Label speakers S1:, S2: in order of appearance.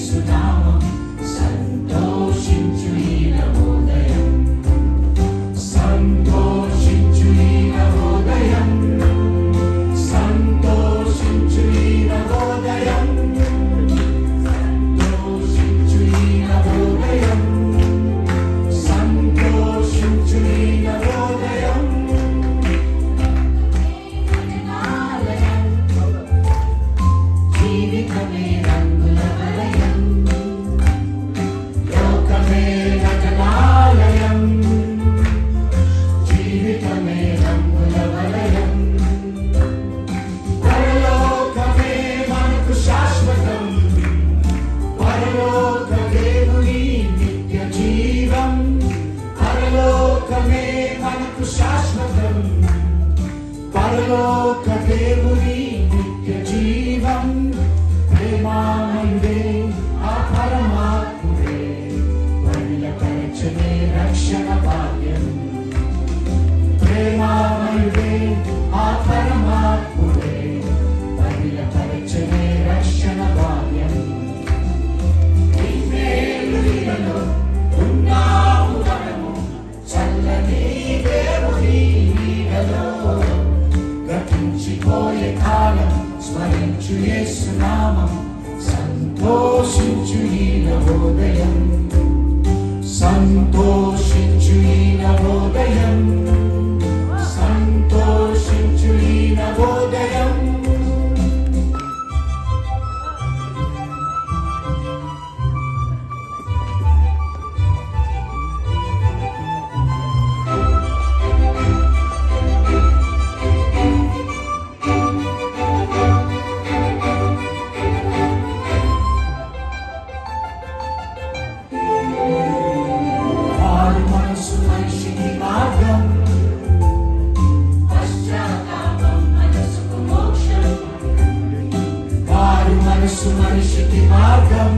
S1: యేసునామం సంతోషించు ఈ నవోదయం, సంతోషించు ఈ నవోదయం, సంతోషించు ఈ నవోదయం, సంతోషించు ఈ నవోదయం, సంతోషించు ఈ నవోదయం. జీవితమే రంగుల వలయం, లోకమే నటనాలయం, జీవితమే రంగుల వలయం, పరలోకమే మనకు శాశ్వతం, పరలోక దేవుని నిత్య జీవం, పరలోకమే మనకు శాశ్వతం, పరలోక దేవుని నిత్య జీవం. ప్రేమామయుడే ఆ పరమాత్ముడే బయలుపరచనే రక్షణ భాగ్యం, ప్రేమామయుడే ఆ పరమాత్ముడే బయలుపరచనే రక్షణ భాగ్యం. ఇన్నేళ్ళలో ఉన్నాము మనము చల్లని దేవుని నీడలో, గతించిపోయే కాలం స్మరించు యేసునామం సంతోషించు ఈ నవోదయం, సంతోషించు ఈ నవోదయం, సంతోషించు ఈ నవోదయం. వారి మనసు మనిషికి మార్గం, పశ్చాత్తాపం మనసుకు మోక్షం, వారి మనసు మనిషికి మార్గం,